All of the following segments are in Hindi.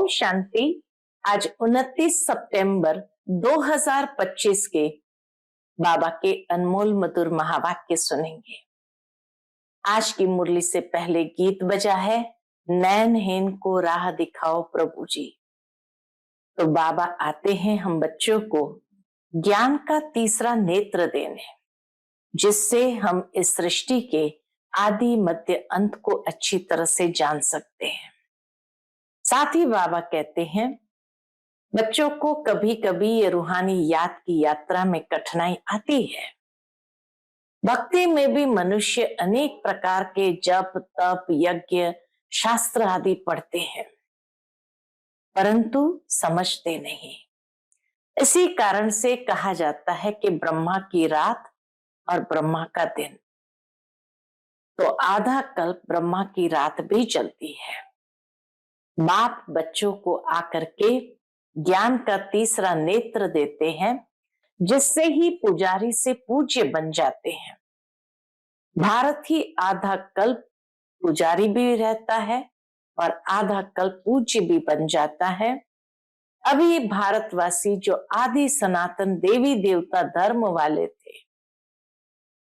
ओम शांति। आज 29 सितंबर 2025 के बाबा के अनमोल मधुर महावाक्य सुनेंगे। आज की मुरली से पहले गीत बजा है, नैनहीन को राह दिखाओ प्रभु जी। तो बाबा आते हैं हम बच्चों को ज्ञान का तीसरा नेत्र देने, जिससे हम इस सृष्टि के आदि मध्य अंत को अच्छी तरह से जान सकते हैं। साथ ही बाबा कहते हैं बच्चों को कभी कभी ये रूहानी याद की यात्रा में कठिनाई आती है। भक्ति में भी मनुष्य अनेक प्रकार के जप तप यज्ञ शास्त्र आदि पढ़ते हैं, परंतु समझते नहीं। इसी कारण से कहा जाता है कि ब्रह्मा की रात और ब्रह्मा का दिन, तो आधा कल्प ब्रह्मा की रात भी चलती है। बाप बच्चों को आकर के ज्ञान का तीसरा नेत्र देते हैं, जिससे ही पुजारी से पूज्य बन जाते हैं। भारत ही आधा कल्प पुजारी भी रहता है और आधा कल्प पूज्य भी बन जाता है। अभी भारतवासी जो आदि सनातन देवी देवता धर्म वाले थे,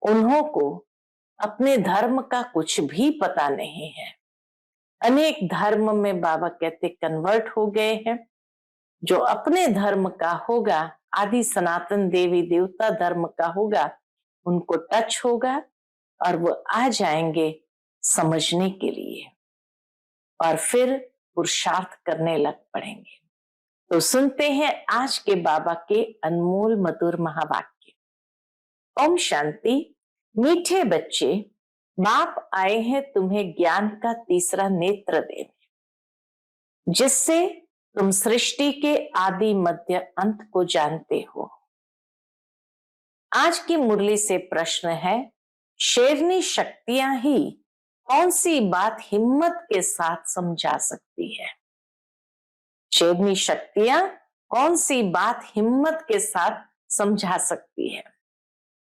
उन्हों को अपने धर्म का कुछ भी पता नहीं है। अनेक धर्म में बाबा कहते कन्वर्ट हो गए हैं। जो अपने धर्म का होगा, आदि सनातन देवी देवता धर्म का होगा, उनको टच होगा और वो आ जाएंगे समझने के लिए और फिर पुरुषार्थ करने लग पड़ेंगे। तो सुनते हैं आज के बाबा के अनमोल मधुर महावाक्य। ओम शांति। मीठे बच्चे, बाप आए हैं तुम्हें ज्ञान का तीसरा नेत्र देने, जिससे तुम सृष्टि के आदि मध्य अंत को जानते हो। आज की मुरली से प्रश्न है, शेरनी शक्तियां ही कौन सी बात हिम्मत के साथ समझा सकती है? शेरनी शक्तियां कौन सी बात हिम्मत के साथ समझा सकती है?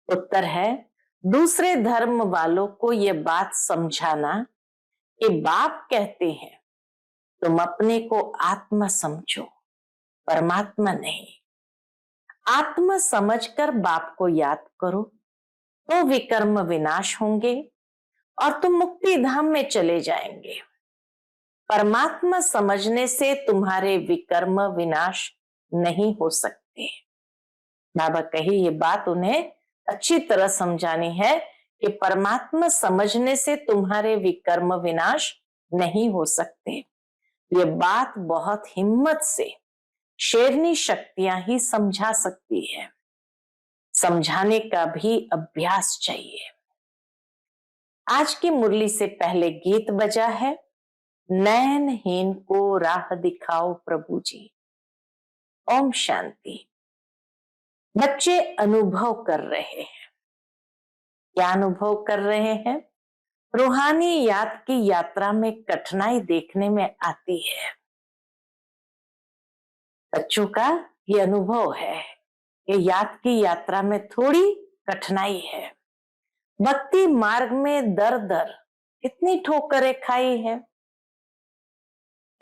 उत्तर है, दूसरे धर्म वालों को यह बात समझाना कि बाप कहते हैं तुम अपने को आत्मा समझो, परमात्मा नहीं। आत्मा समझकर बाप को याद करो तो विकर्म विनाश होंगे और तुम मुक्ति धाम में चले जाएंगे। परमात्मा समझने से तुम्हारे विकर्म विनाश नहीं हो सकते। बाबा कही ये बात उन्हें अच्छी तरह समझानी है कि परमात्मा समझने से तुम्हारे विकर्म विनाश नहीं हो सकते। ये बात बहुत हिम्मत से शेरनी शक्तियां ही समझा सकती है। समझाने का भी अभ्यास चाहिए। आज की मुरली से पहले गीत बजा है, नैनहीन को राह दिखाओ प्रभु जी। ओम शांति। बच्चे अनुभव कर रहे हैं। क्या अनुभव कर रहे हैं? रूहानी याद की यात्रा में कठिनाई देखने में आती है। बच्चों का ये अनुभव है कि याद की यात्रा में थोड़ी कठिनाई है। भक्ति मार्ग में दर दर कितनी ठोकरें खाई है।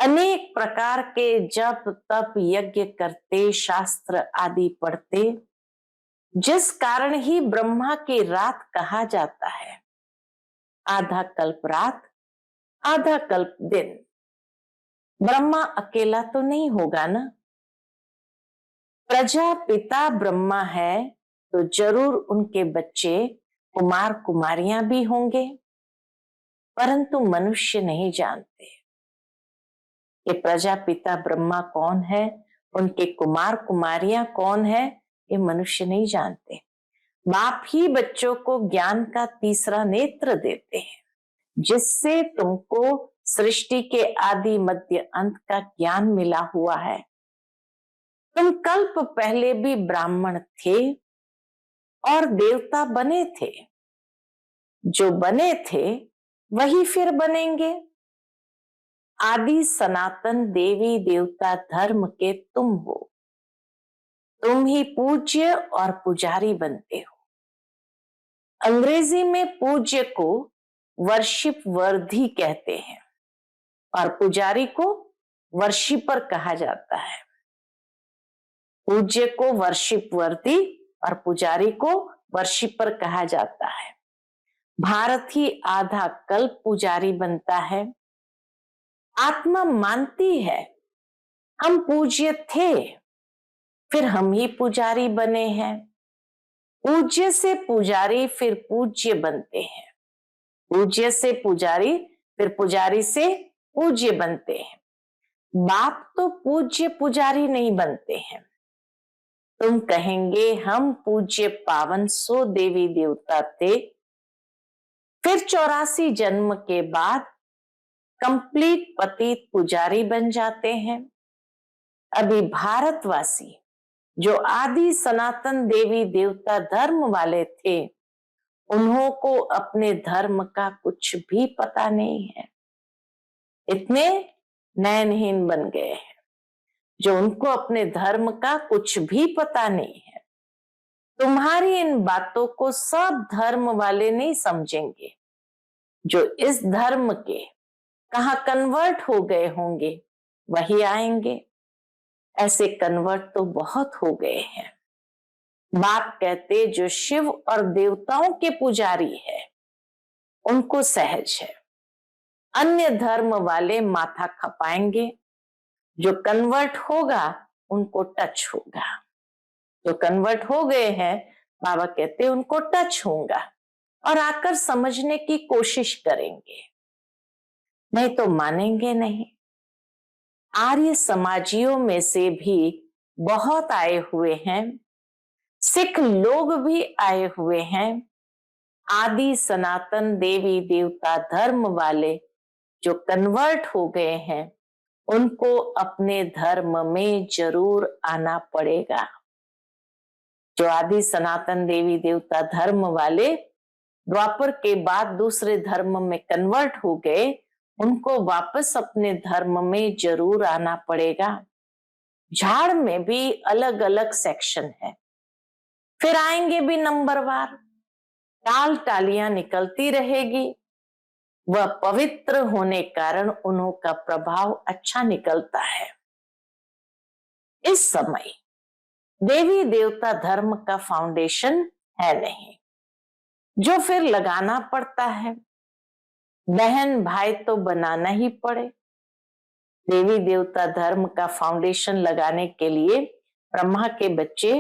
अनेक प्रकार के जप तप यज्ञ करते, शास्त्र आदि पढ़ते, जिस कारण ही ब्रह्मा की रात कहा जाता है। आधा कल्प रात, आधा कल्प दिन। ब्रह्मा अकेला तो नहीं होगा ना। प्रजापिता ब्रह्मा है तो जरूर उनके बच्चे कुमार कुमारियां भी होंगे, परंतु मनुष्य नहीं जानते कि प्रजापिता ब्रह्मा कौन है, उनके कुमार कुमारियां कौन है, ये मनुष्य नहीं जानते। बाप ही बच्चों को ज्ञान का तीसरा नेत्र देते हैं, जिससे तुमको सृष्टि के आदि मध्य अंत का ज्ञान मिला हुआ है। तुम कल्प पहले भी ब्राह्मण थे और देवता बने थे। जो बने थे वही फिर बनेंगे। आदि सनातन देवी देवता धर्म के तुम हो। तुम ही पूज्य और पुजारी बनते हो। अंग्रेजी में पूज्य को वर्शिप वर्दी कहते हैं और पुजारी को वर्शिपर कहा जाता है। पूज्य को वर्शिप वर्दी और पुजारी को वर्शिपर कहा जाता है। भारत ही आधा कल्प पुजारी बनता है। आत्मा मानती है हम पूज्य थे, फिर हम ही पुजारी बने हैं। पूज्य से पुजारी फिर पूज्य बनते हैं। पूज्य से पुजारी फिर पुजारी से पूज्य बनते हैं। बाप तो पूज्य पुजारी नहीं बनते हैं। तुम कहेंगे हम पूज्य पावन 100 देवी देवता थे, फिर 84 जन्म के बाद कंप्लीट पतित पुजारी बन जाते हैं। अभी भारतवासी जो आदि सनातन देवी देवता धर्म वाले थे, उन्हों को अपने धर्म का कुछ भी पता नहीं है। इतने नयनहीन बन गए हैं जो उनको अपने धर्म का कुछ भी पता नहीं है। तुम्हारी इन बातों को सब धर्म वाले नहीं समझेंगे। जो इस धर्म के कहाँ कन्वर्ट हो गए होंगे वही आएंगे। ऐसे कन्वर्ट तो बहुत हो गए हैं। बाप कहते जो शिव और देवताओं के पुजारी है उनको सहज है, अन्य धर्म वाले माथा खपाएंगे। जो कन्वर्ट होगा उनको टच होगा। जो कन्वर्ट हो गए हैं बाबा कहते उनको टच होगा और आकर समझने की कोशिश करेंगे, नहीं तो मानेंगे नहीं। आर्य समाजियों में से भी बहुत आए हुए हैं, सिख लोग भी आए हुए हैं। आदि सनातन देवी देवता धर्म वाले जो कन्वर्ट हो गए हैं उनको अपने धर्म में जरूर आना पड़ेगा। जो आदि सनातन देवी देवता धर्म वाले द्वापर के बाद दूसरे धर्म में कन्वर्ट हो गए, उनको वापस अपने धर्म में जरूर आना पड़ेगा। झाड़ में भी अलग अलग सेक्शन है, फिर आएंगे भी नंबरवार। टाल टालियां निकलती रहेगी। वह पवित्र होने कारण उन्हों का प्रभाव अच्छा निकलता है। इस समय देवी देवता धर्म का फाउंडेशन है नहीं, जो फिर लगाना पड़ता है। बहन भाई तो बनाना ही पड़े। देवी देवता धर्म का फाउंडेशन लगाने के लिए ब्रह्मा के बच्चे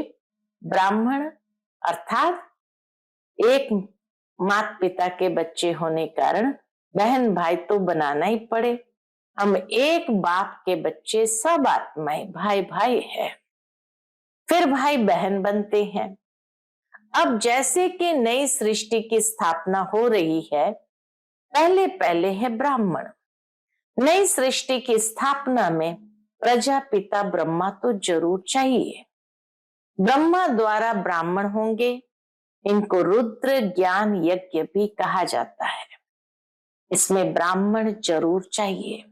ब्राह्मण अर्थात एक माता पिता के बच्चे होने कारण बहन भाई तो बनाना ही पड़े। हम एक बाप के बच्चे, सब आत्माएं भाई भाई है, फिर भाई बहन बनते हैं। अब जैसे कि नई सृष्टि की स्थापना हो रही है, पहले पहले है ब्राह्मण। नई सृष्टि की स्थापना में प्रजापिता ब्रह्मा तो जरूर चाहिए। ब्रह्मा द्वारा ब्राह्मण होंगे। इनको रुद्र ज्ञान यज्ञ भी कहा जाता है। इसमें ब्राह्मण जरूर चाहिए।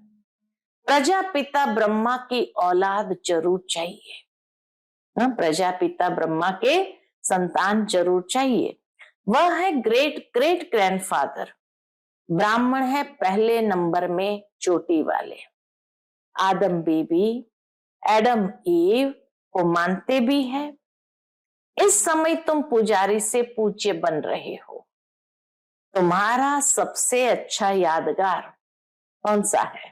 प्रजापिता ब्रह्मा की औलाद जरूर चाहिए। प्रजापिता ब्रह्मा के संतान जरूर चाहिए। वह है ग्रेट ग्रेट ग्रैंडफादर। ब्राह्मण है पहले नंबर में चोटी वाले। आदम बीबी एडम ईव को मानते भी हैं। इस समय तुम पुजारी से पूज्य बन रहे हो। तुम्हारा सबसे अच्छा यादगार कौन सा है?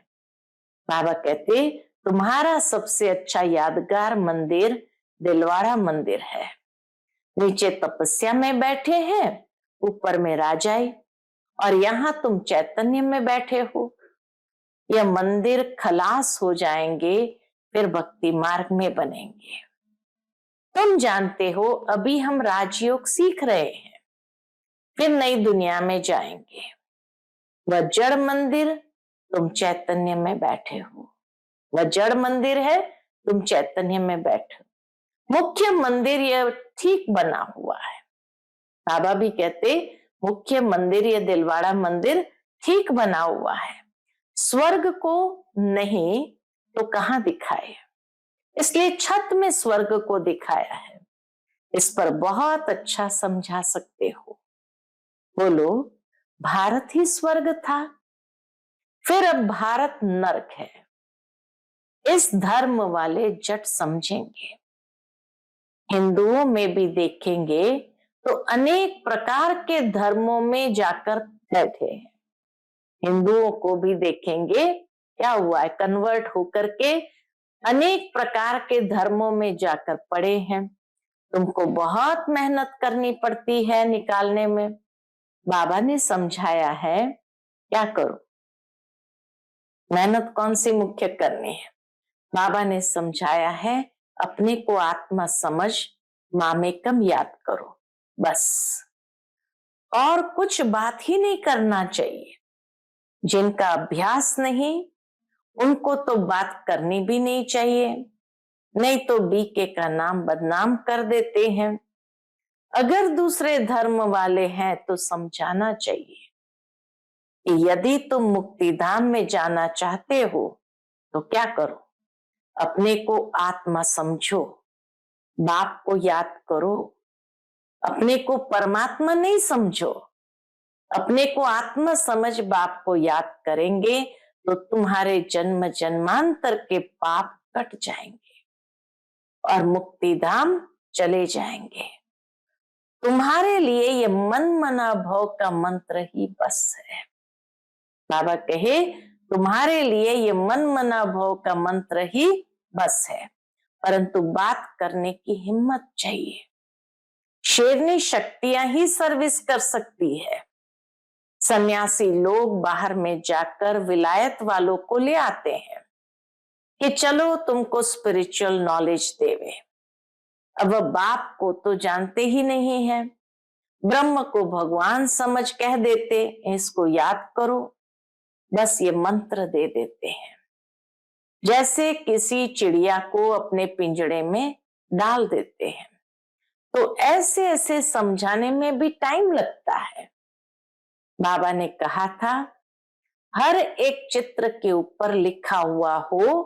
बाबा कहते तुम्हारा सबसे अच्छा यादगार मंदिर दिलवाड़ा मंदिर है। नीचे तपस्या में बैठे हैं, ऊपर में राजाई, और यहाँ तुम चैतन्य में बैठे हो। यह मंदिर खलास हो जाएंगे, फिर भक्ति मार्ग में बनेंगे। तुम जानते हो अभी हम राजयोग सीख रहे हैं, फिर नई दुनिया में जाएंगे। वह जड़ मंदिर, तुम चैतन्य में बैठे हो। वह जड़ मंदिर है, तुम चैतन्य में बैठे हो। मुख्य मंदिर यह ठीक बना हुआ है। बाबा भी कहते मुख्य मंदिर यह दिलवाड़ा मंदिर ठीक बना हुआ है। स्वर्ग को नहीं तो कहां दिखाए, इसलिए छत में स्वर्ग को दिखाया है। इस पर बहुत अच्छा समझा सकते हो। बोलो भारत ही स्वर्ग था, फिर अब भारत नरक है। इस धर्म वाले जट समझेंगे। हिंदुओं में भी देखेंगे तो अनेक प्रकार के धर्मों में जाकर बैठे हैं। हिंदुओं को भी देखेंगे क्या हुआ है, कन्वर्ट होकर के अनेक प्रकार के धर्मों में जाकर पड़े हैं। तुमको बहुत मेहनत करनी पड़ती है निकालने में। बाबा ने समझाया है क्या करो, मेहनत कौन सी मुख्य करनी है। बाबा ने समझाया है अपने को आत्मा समझ, मामेकम याद करो, बस और कुछ बात ही नहीं करना चाहिए। जिनका अभ्यास नहीं उनको तो बात करनी भी नहीं चाहिए, नहीं तो बीके का नाम बदनाम कर देते हैं। अगर दूसरे धर्म वाले हैं तो समझाना चाहिए कि यदि तुम मुक्तिधाम में जाना चाहते हो तो क्या करो, अपने को आत्मा समझो, बाप को याद करो। अपने को परमात्मा नहीं समझो, अपने को आत्मा समझ बाप को याद करेंगे तो तुम्हारे जन्म जन्मांतर के पाप कट जाएंगे और मुक्तिधाम चले जाएंगे। तुम्हारे लिए ये मन मना भव का मंत्र ही बस है। बाबा कहे तुम्हारे लिए ये मन मना भव का मंत्र ही बस है, परंतु बात करने की हिम्मत चाहिए। शेरनी शक्तियां ही सर्विस कर सकती है। सन्यासी लोग बाहर में जाकर विलायत वालों को ले आते हैं कि चलो तुमको स्पिरिचुअल नॉलेज देवे। अब वह बाप को तो जानते ही नहीं है, ब्रह्म को भगवान समझ कह देते इसको याद करो, बस ये मंत्र दे देते हैं। जैसे किसी चिड़िया को अपने पिंजड़े में डाल देते हैं। तो ऐसे ऐसे समझाने में भी टाइम लगता है। बाबा ने कहा था हर एक चित्र के ऊपर लिखा हुआ हो,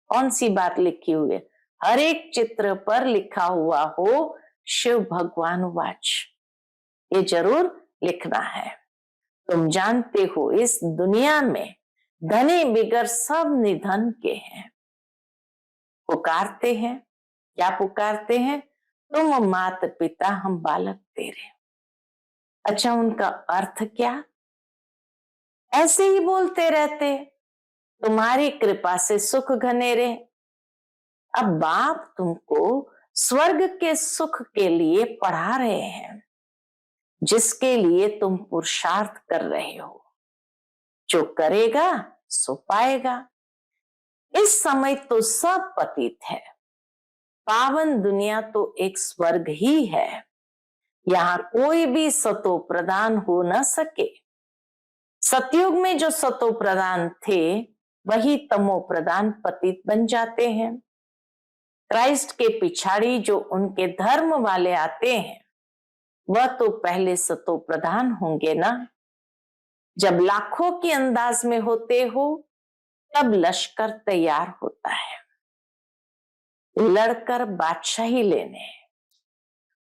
कौन सी बात लिखी हुई है, हर एक चित्र पर लिखा हुआ हो शिव भगवान वाच, ये जरूर लिखना है। तुम जानते हो इस दुनिया में धनी बिगर सब निधन के हैं। पुकारते हैं, क्या पुकारते हैं, तुम मात पिता हम बालक तेरे। अच्छा उनका अर्थ क्या, ऐसे ही बोलते रहते तुम्हारी कृपा से सुख घनेरे। अब बाप तुमको स्वर्ग के सुख के लिए पढ़ा रहे हैं, जिसके लिए तुम पुरुषार्थ कर रहे हो। जो करेगा सो पाएगा। इस समय तो सब पतित है, पावन दुनिया तो एक स्वर्ग ही है। यहाँ कोई भी सतो प्रधान हो न सके। सतयुग में जो सतो प्रधान थे वही तमो प्रधान पतित बन जाते हैं। क्राइस्ट के पिछाड़ी जो उनके धर्म वाले आते हैं वह तो पहले सतो प्रधान होंगे ना। जब लाखों के अंदाज में होते हो तब लश्कर तैयार होता है लड़कर बादशाही लेने।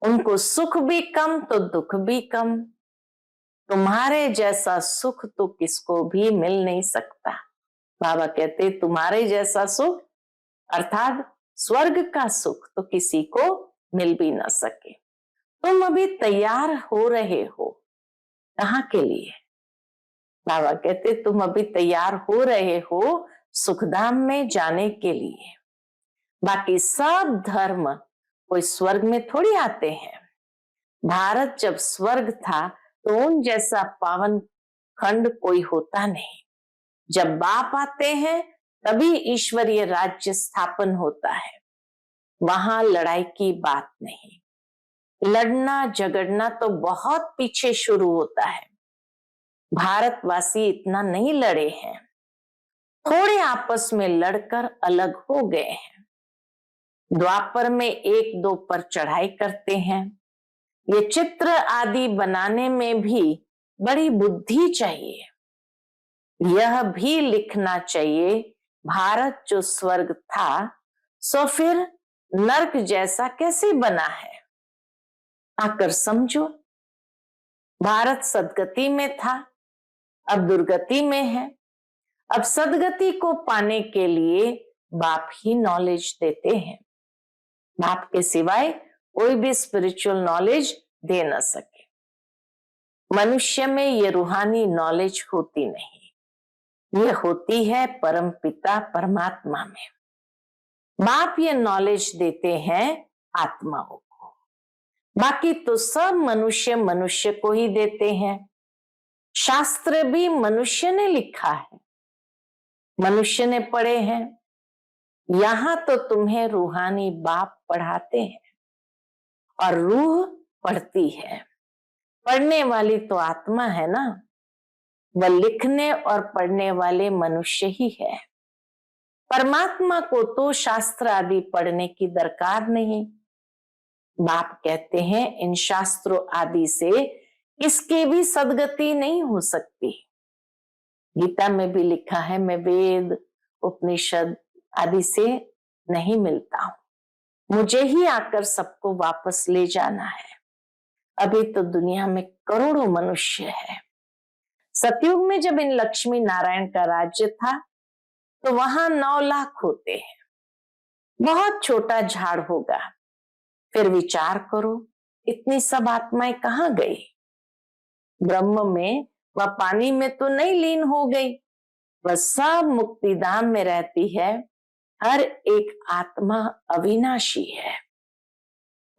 उनको सुख भी कम तो दुख भी कम। तुम्हारे जैसा सुख तो किसको भी मिल नहीं सकता। बाबा कहते तुम्हारे जैसा सुख अर्थात स्वर्ग का सुख तो किसी को मिल भी ना सके। तुम अभी तैयार हो रहे हो, कहाँ के लिए। बाबा कहते तुम अभी तैयार हो रहे हो सुखधाम में जाने के लिए। बाकी सब धर्म कोई स्वर्ग में थोड़ी आते हैं। भारत जब स्वर्ग था तो उन जैसा पावन खंड कोई होता नहीं। जब बाप आते हैं तभी ईश्वरीय राज्य स्थापन होता है। वहां लड़ाई की बात नहीं, लड़ना झगड़ना तो बहुत पीछे शुरू होता है। भारतवासी इतना नहीं लड़े हैं, थोड़े आपस में लड़कर अलग हो गए हैं। द्वापर में एक दो पर चढ़ाई करते हैं। ये चित्र आदि बनाने में भी बड़ी बुद्धि चाहिए। यह भी लिखना चाहिए भारत जो स्वर्ग था सो फिर नर्क जैसा कैसे बना है। आकर समझो, भारत सदगति में था अब दुर्गति में है। अब सदगति को पाने के लिए बाप ही नॉलेज देते हैं। बाप के सिवाय कोई भी स्पिरिचुअल नॉलेज दे न सके। मनुष्य में ये रूहानी नॉलेज होती नहीं, ये होती है परम पिता परमात्मा में। बाप ये नॉलेज देते हैं आत्माओं को, बाकी तो सब मनुष्य मनुष्य को ही देते हैं। शास्त्र भी मनुष्य ने लिखा है, मनुष्य ने पढ़े हैं। यहां तो तुम्हें रूहानी बाप पढ़ाते हैं और रूह पढ़ती है। पढ़ने वाली तो आत्मा है ना, वह लिखने और पढ़ने वाले मनुष्य ही है। परमात्मा को तो शास्त्र आदि पढ़ने की दरकार नहीं। बाप कहते हैं इन शास्त्रों आदि से किसकी भी सदगति नहीं हो सकती। गीता में भी लिखा है, मैं वेद उपनिषद आदि से नहीं मिलता हूं, मुझे ही आकर सबको वापस ले जाना है। अभी तो दुनिया में करोड़ों मनुष्य है। सतयुग में जब इन लक्ष्मी नारायण का राज्य था तो वहां 9 लाख होते हैं, बहुत छोटा झाड़ होगा। फिर विचार करो इतनी सब आत्माएं कहां गई? ब्रह्म में वह पानी में तो नहीं लीन हो गई, वह सब मुक्तिधाम में रहती है। हर एक आत्मा अविनाशी है,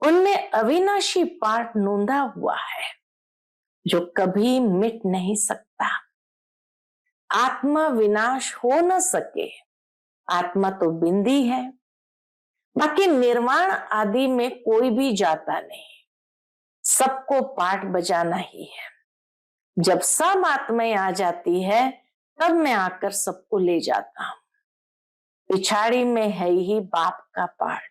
उनमें अविनाशी पार्ट नोंदा हुआ है जो कभी मिट नहीं सकता। आत्मा विनाश हो न सके, आत्मा तो बिंदी है। बाकी निर्वाण आदि में कोई भी जाता नहीं, सबको पाठ बजाना ही है। जब सब आत्माएं आ जाती है तब मैं आकर सबको ले जाता हूं। पिछाड़ी में है ही बाप का पाठ,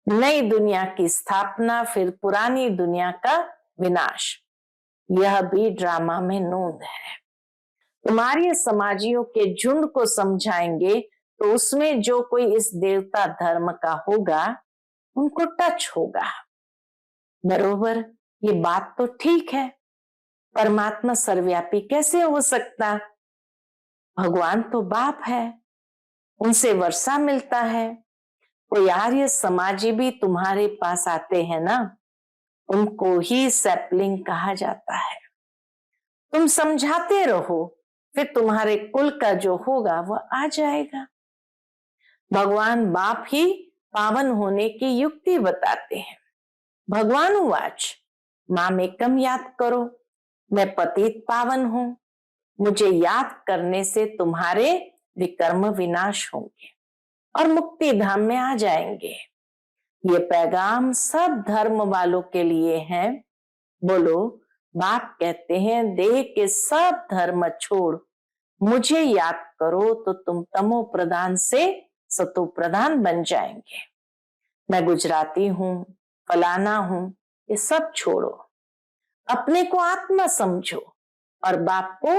नई दुनिया की स्थापना, फिर पुरानी दुनिया का विनाश। यह भी ड्रामा में नोंद है। तुम्हारे समाजियों के झुंड को समझाएंगे तो उसमें जो कोई इस देवता धर्म का होगा उनको टच होगा। बरोबर, ये बात तो ठीक है, परमात्मा सर्वव्यापी कैसे हो सकता? भगवान तो बाप है, उनसे वर्षा मिलता है। कोई आर्य समाजी भी तुम्हारे पास आते हैं ना, उनको ही सैपलिंग कहा जाता है। तुम समझाते रहो, फिर तुम्हारे कुल का जो होगा वह आ जाएगा। भगवान बाप ही पावन होने की युक्ति बताते हैं। भगवान उवाच मामेकम याद करो, मैं पतित पावन हूं, मुझे याद करने से तुम्हारे विकर्म विनाश होंगे और मुक्ति धाम में आ जाएंगे। ये पैगाम सब धर्म वालों के लिए है। बोलो, बाप कहते हैं देह के सब धर्म छोड़ मुझे याद करो तो तुम तमो प्रधान से सतो प्रधान बन जाएंगे। मैं गुजराती हूं, फलाना हूं, ये सब छोड़ो, अपने को आत्मा समझो और बाप को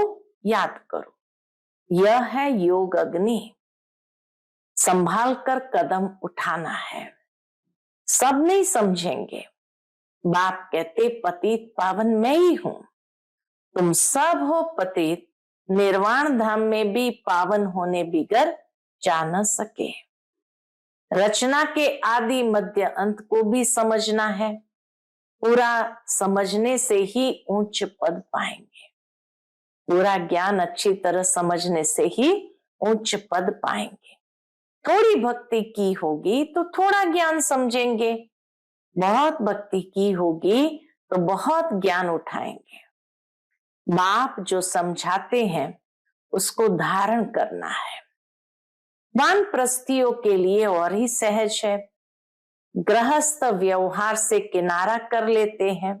याद करो। यह है योग अग्नि, संभाल कर कदम उठाना है। सब नहीं समझेंगे। बाप कहते पतित पावन मैं ही हूं, तुम सब हो पतित, निर्वाण धाम में भी पावन होने बिगर जा न सके। रचना के आदि मध्य अंत को भी समझना है, पूरा समझने से ही उच्च पद पाएंगे। पूरा ज्ञान अच्छी तरह समझने से ही उच्च पद पाएंगे। थोड़ी भक्ति की होगी तो थोड़ा ज्ञान समझेंगे, बहुत भक्ति की होगी तो बहुत ज्ञान उठाएंगे। बाप जो समझाते हैं उसको धारण करना है। वानप्रस्थियों के लिए और ही सहज है, गृहस्थ व्यवहार से किनारा कर लेते हैं।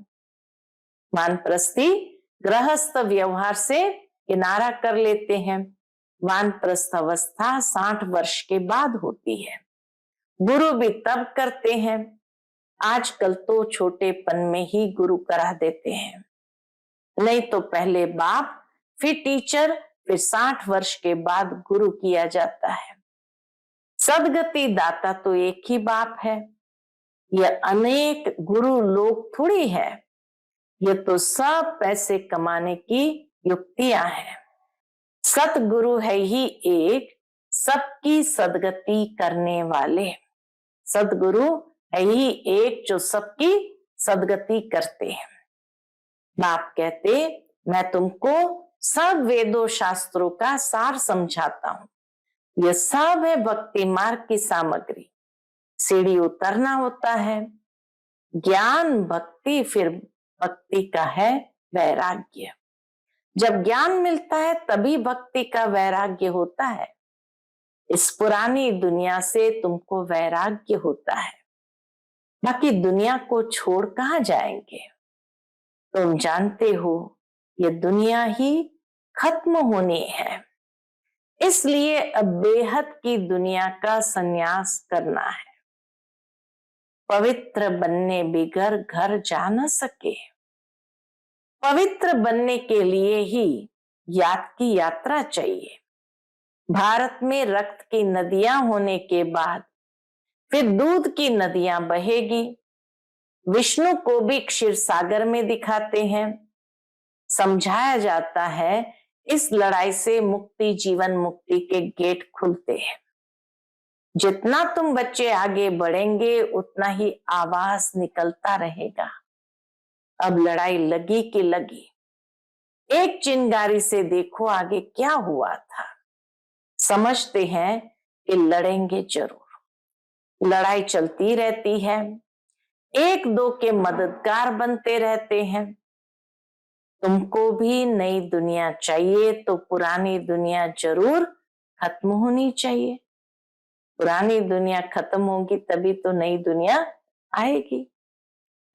वानप्रस्थी गृहस्थ व्यवहार से किनारा कर लेते हैं। वानप्रस्थ अवस्था 60 वर्ष के बाद होती है। गुरु भी तब करते हैं। आजकल तो छोटेपन में ही गुरु करा देते हैं, नहीं तो पहले बाप, फिर टीचर, फिर 60 वर्ष के बाद गुरु किया जाता है। सदगति दाता तो एक ही बाप है, यह अनेक गुरु लोग थोड़ी है। ये तो सब पैसे कमाने की युक्तियां हैं। सतगुरु है ही एक, सबकी सदगति करने वाले। सदगुरु यही एक जो सबकी सदगति करते हैं। बाप कहते, मैं तुमको सब वेदों शास्त्रों का सार समझाता हूं। यह सब है भक्ति मार्ग की सामग्री। सीढ़ी उतरना होता है, ज्ञान भक्ति, फिर भक्ति का है वैराग्य। जब ज्ञान मिलता है तभी भक्ति का वैराग्य होता है। इस पुरानी दुनिया से तुमको वैराग्य होता है, बाकी दुनिया को छोड़ कहां जाएंगे। तुम जानते हो ये दुनिया ही खत्म होनी है, इसलिए अब बेहद की दुनिया का संन्यास करना है। पवित्र बनने बिगर घर जा न सके। पवित्र बनने के लिए ही याद की यात्रा चाहिए। भारत में रक्त की नदियां होने के बाद फिर दूध की नदियां बहेगी। विष्णु को भी क्षीर सागर में दिखाते हैं। समझाया जाता है इस लड़ाई से मुक्ति, जीवन मुक्ति के गेट खुलते हैं। जितना तुम बच्चे आगे बढ़ेंगे उतना ही आवाज निकलता रहेगा। अब लड़ाई लगी कि लगी। एक चिंगारी से देखो आगे क्या हुआ था। समझते हैं कि लड़ेंगे जरूर। लड़ाई चलती रहती है, एक दो के मददगार बनते रहते हैं। तुमको भी नई दुनिया चाहिए तो पुरानी दुनिया जरूर खत्म होनी चाहिए। पुरानी दुनिया खत्म होगी तभी तो नई दुनिया आएगी।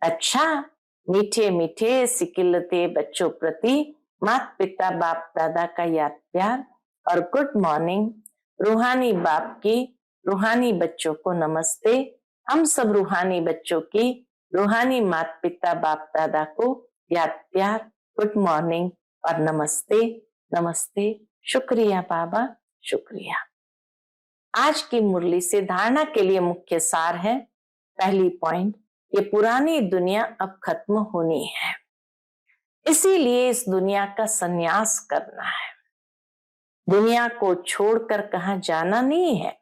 अच्छा, मीठे मीठे सिकिलते बच्चों प्रति माता पिता बाप दादा का याद प्यार और गुड मॉर्निंग। रूहानी बाप की रूहानी बच्चों को नमस्ते। हम सब रूहानी बच्चों की रूहानी माता पिता बाप दादा को याद प्यार, गुड मॉर्निंग और नमस्ते। नमस्ते, शुक्रिया बाबा, शुक्रिया। आज की मुरली से धारणा के लिए मुख्य सार है। पहली पॉइंट, ये पुरानी दुनिया अब खत्म होनी है, इसीलिए इस दुनिया का संन्यास करना है। दुनिया को छोड़कर कहां जाना नहीं है,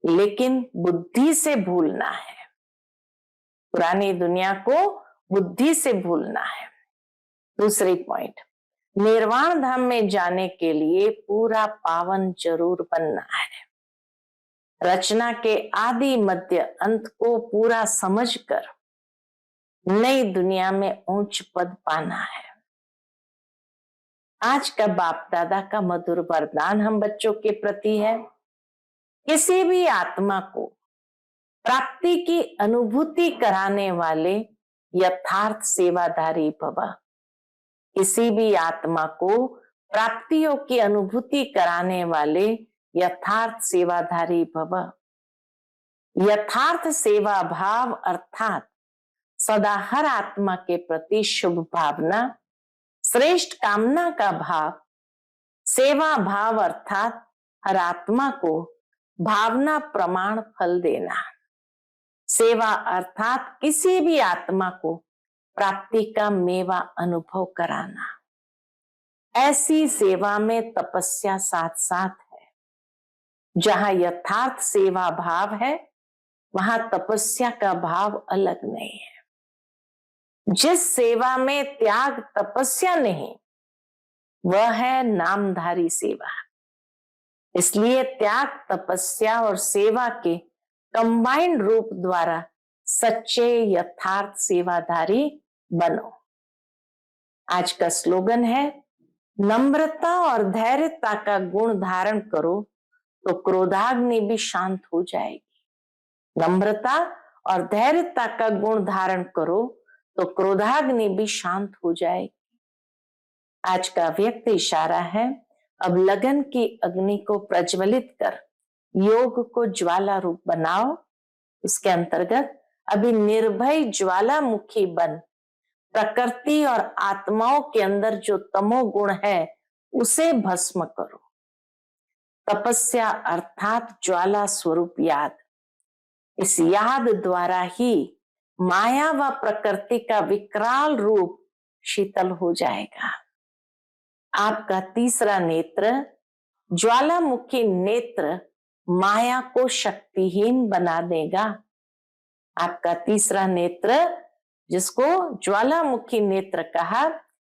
लेकिन बुद्धि से भूलना है। पुरानी दुनिया को बुद्धि से भूलना है। दूसरी पॉइंट, निर्वाण धाम में जाने के लिए पूरा पावन जरूर बनना है। रचना के आदि मध्य अंत को पूरा समझकर नई दुनिया में ऊंच पद पाना है। आज का बाप दादा का मधुर वरदान हम बच्चों के प्रति है, किसी भी आत्मा को प्राप्ति की अनुभूति कराने वाले यथार्थ सेवाधारी भव। किसी भी आत्मा को प्राप्तियों की अनुभूति कराने वाले यथार्थ सेवाधारी भव। यथार्थ सेवा भाव अर्थात सदा हर आत्मा के प्रति शुभ भावना, श्रेष्ठ कामना का भाव। सेवा भाव अर्थात हर आत्मा को भावना प्रमाण फल देना। सेवा अर्थात किसी भी आत्मा को प्राप्ति का मेवा अनुभव कराना। ऐसी सेवा में तपस्या साथ साथ है। जहां यथार्थ सेवा भाव है वहां तपस्या का भाव अलग नहीं है। जिस सेवा में त्याग तपस्या नहीं, वह है नामधारी सेवा। इसलिए त्याग तपस्या और सेवा के कंबाइंड रूप द्वारा सच्चे यथार्थ सेवाधारी बनो। आज का स्लोगन है, नम्रता और धैर्यता का गुण धारण करो तो क्रोधाग्नि भी शांत हो जाएगी। नम्रता और धैर्यता का गुण धारण करो तो क्रोधाग्नि भी शांत हो जाएगी। आज का व्यक्त इशारा है, अब लगन की अग्नि को प्रज्वलित कर योग को ज्वाला रूप बनाओ। उसके अंतर्गत अभी निर्भय ज्वालामुखी बन प्रकृति और आत्माओं के अंदर जो तमोगुण है उसे भस्म करो। तपस्या अर्थात ज्वाला स्वरूप याद। इस याद द्वारा ही माया व प्रकृति का विकराल रूप शीतल हो जाएगा। आपका तीसरा नेत्र ज्वालामुखी नेत्र माया को शक्तिहीन बना देगा। आपका तीसरा नेत्र, जिसको ज्वालामुखी नेत्र कहा,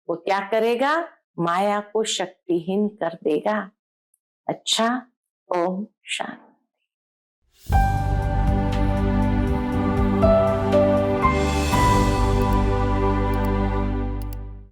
वो क्या करेगा? माया को शक्तिहीन कर देगा। अच्छा, ओम शांति।